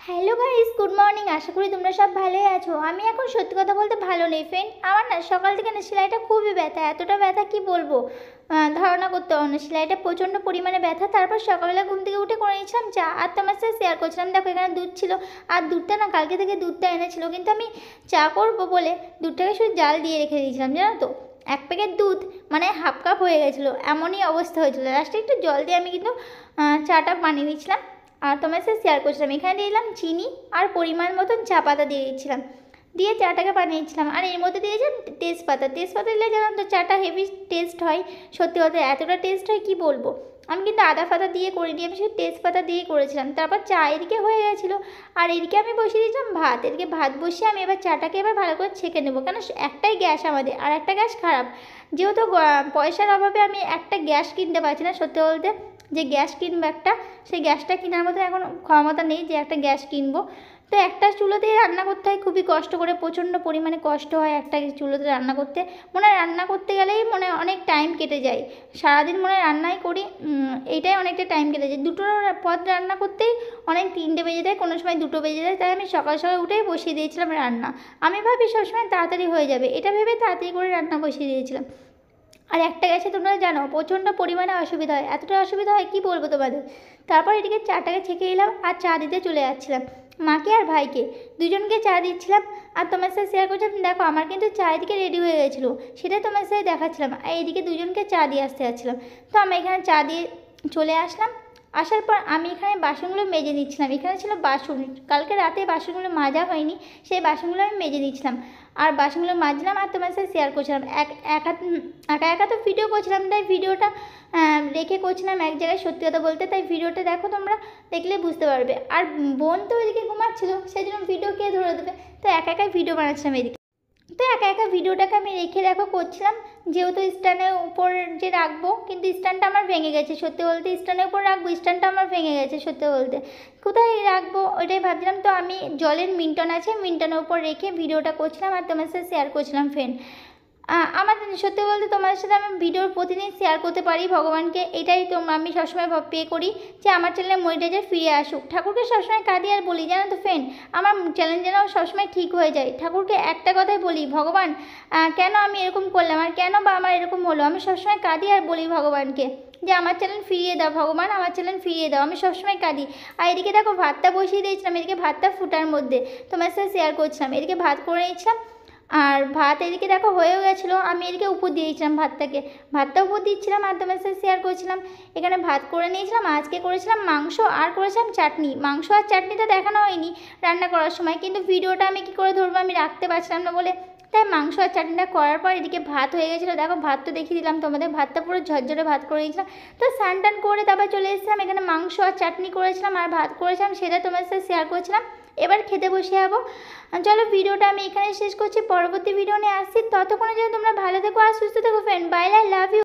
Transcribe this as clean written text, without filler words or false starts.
Hello guys, good morning. আশা করি তোমরা সব ভালোই আছো। আমি এখন সত্যি কথা বলতে ভালো নেই ফ্রেন্ড। আমার না সকাল থেকে না সেলাইটা খুবই ব্যথা, এতটা ব্যথা কি বলবো, ধারণা করতে পারো না। সেলাইটা প্রচণ্ড পরিমাণে ব্যথা। তারপর সকালবেলা ঘুম থেকে উঠে করে নিয়েছিলাম চা, আর তোমার সাথে শেয়ার করছিলাম। দেখো এখানে দুধ ছিল, আর দুধটা না কালকে থেকে দুধটা এনেছিল, কিন্তু আমি চা করবো বলে দুধটাকে শুধু জাল দিয়ে রেখে দিয়েছিলাম, জানো তো। এক প্যাকেট দুধ মানে হাফ কাপ হয়ে গেছিলো, এমনই অবস্থা হয়েছিল। লাস্টে একটু জল দিয়ে আমি কিন্তু চাটা বানিয়ে নিয়েছিলাম, আর তোমার সাথে শেয়ার করছিলাম। এখানে দিলাম চিনি আর পরিমাণ মতন চা পাতা দিয়ে দিচ্ছিলাম, দিয়ে চাটাকে বানিয়েছিলাম। আর এর মধ্যে দিয়েছিলাম তেজপাতা। তেজপাতা দিলে জানো তো চাটা হেভি টেস্ট হয়। সত্যি কথা এতটা টেস্ট হয় কি বলবো। আমি কিন্তু আদা ফাদা দিয়ে করিনি, আমি শুধু তেজপাতা দিয়েই করেছিলাম। তারপর চা এদিকে হয়ে গেছিলো, আর এদিকে আমি বসিয়ে দিয়েছিলাম ভাত। এদিকে ভাত বসিয়ে আমি এবার চাটাকে এবার ভালো করে ছেঁকে নেবো, কেন একটাই গ্যাস আমাদের, আর একটা গ্যাস খারাপ। যেহেতু পয়সার অভাবে আমি একটা গ্যাস কিনতে পারছি না, সত্যি বলতে যে গ্যাস কিনবো একটা, সেই গ্যাসটা কেনার মতো এখন ক্ষমতা নেই যে একটা গ্যাস কিনবো। তো একটা চুলোতেই রান্না করতে হয় খুবই কষ্ট করে, প্রচণ্ড পরিমাণে কষ্ট হয় একটা চুলোতে রান্না করতে। মনে হয় রান্না করতে গেলেই মনে হয় অনেক টাইম কেটে যায়। সারাদিন মনে হয় রান্নাই করি, এইটাই অনেকটা টাইম কেটে যায়। দুটো পদ রান্না করতেই অনেক 3টে বেজে যায়, কোনো সময় 2টো বেজে যায়। তাই আমি সকাল সকাল উঠেই বসিয়ে দিয়েছিলাম রান্না। আমি ভাবি সবসময় তাড়াতাড়ি হয়ে যাবে, এটা ভেবে তাড়াতাড়ি করে রান্না বসিয়ে দিয়েছিলাম। আর একটা গ্যাসে তোমরা জানো প্রচণ্ড পরিমাণে অসুবিধা হয়, এতটা অসুবিধা হয় কি বলবো তোমাদের। তারপর এদিকে চাটাকে ছেঁকে এলাম আর চা দিতে চলে যাচ্ছিলাম মাকে আর ভাইকে, দুজনকে চা দিচ্ছিলাম। আর তোমার সাথে শেয়ার করছিলাম, দেখো আমার কিন্তু চা এদিকে রেডি হয়ে গেছিলো, সেটাই তোমার সাথে দেখাচ্ছিলাম। আর এইদিকে দুজনকে চা দিয়ে আসতে যাচ্ছিলাম। তো আমি এখানে চা দিয়ে চলে আসলাম। আসার পর আমি এখানে বাসনগুলো মেজে নিচ্ছিলাম। এখানে ছিল বাসন, কালকে রাতে বাসনগুলো মাজা হয়নি, সেই বাসনগুলো আমি মেজে নিচ্ছিলাম। আর বাসনগুলো মাজলাম আর তোমার সাথে শেয়ার করছিলাম। একা একা তো ভিডিও করছিলাম, তাই ভিডিওটা রেখে করছিলাম এক জায়গায়, সত্যি কথা বলতে। তাই ভিডিওটা দেখো, তোমরা দেখলে বুঝতে পারবে। আর বোন তো ওইদিকে ঘুমাচ্ছিল, সেই জন্য ভিডিও কে ধরে দেবে, তো একা একাই ভিডিও বানাচ্ছিলাম এদিকে। তো একা একা ভিডিওটাকে আমি রেখে দেখো করছিলাম, যেহেতু স্ট্যান্ডের উপর যে রাখবো, কিন্তু স্ট্যান্ডটা আমার ভেঙে গেছে। সত্যি বলতে স্ট্যান্ডের উপর রাখবো, স্ট্যান্ডটা আমার ভেঙে গেছে। সত্যি বলতে কোথায় রাখবো ওইটাই ভাবছিলাম। তো আমি জলের মিন্টন আছে, মিন্টনের উপর রেখে ভিডিওটা করছিলাম আর তোমার সাথে শেয়ার করছিলাম ফ্রেন্ড। আমার সত্যি বলতে তোমাদের সাথে আমি ভিডিওর প্রতিদিন শেয়ার করতে পারি ভগবানকে, এটাই তো আমি সবসময় পে করি যে আমার চ্যানেলে মনিটাইজার ফিরে আসুক। ঠাকুরকে সবসময় কাঁদি আর বলি, জানো তো ফ্রেন্ড, আমার চ্যানেল যেন সবসময় ঠিক হয়ে যায়। ঠাকুরকে একটা কথাই বলি, ভগবান কেন আমি এরকম করলাম, আর কেন বা আমার এরকম হলো। আমি সবসময় কাঁদি আর বলি ভগবানকে যে আমার চ্যানেল ফিরিয়ে দাও ভগবান, আমার চ্যানেল ফিরিয়ে দাও। আমি সবসময় কাঁদি। আর এদিকে দেখো ভাতটা বসিয়ে দিয়েছিলাম, এদিকে ভাতটা ফুটার মধ্যে তোমার সাথে শেয়ার করছিলাম। এদিকে ভাত করে নিয়েছিলাম, আর ভাত এদিকে দেখো হয়েও গেছিলো। আমি এদিকে উপর দিয়েছিলাম ভাতটাকে, ভাতটা উপর দিচ্ছিলাম আর তোমার সাথে শেয়ার করছিলাম। এখানে ভাত করে নিয়েছিলাম, আজকে করেছিলাম মাংস আর করেছিলাম চাটনি। মাংস আর চাটনিটা দেখানো হয়নি রান্না করার সময়, কিন্তু ভিডিওটা আমি কী করে ধরবো আমি রাখতে পারছিলাম না বলে, তাই মাংস আর চাটনিটা করার পর এদিকে ভাত হয়ে গেছিলো। দেখো ভাত তো দেখিয়ে দিলাম তোমাদের, ভাতটা পুরো ঝরঝরে ভাত করে দিয়েছিলাম। তো স্নান টান করে তারপর চলে এসেছিলাম, এখানে মাংস আর চাটনি করেছিলাম আর ভাত করেছিলাম, সেটা তোমার সাথে শেয়ার করছিলাম। এবার খেতে বসে যাবো। চলো ভিডিওটা আমি এখানে শেষ করছি, পরবর্তী ভিডিও নিয়ে আসছি। ততক্ষণে যেন তোমরা ভালো থেকো আর সুস্থ থেকো friend. Bye, I love you.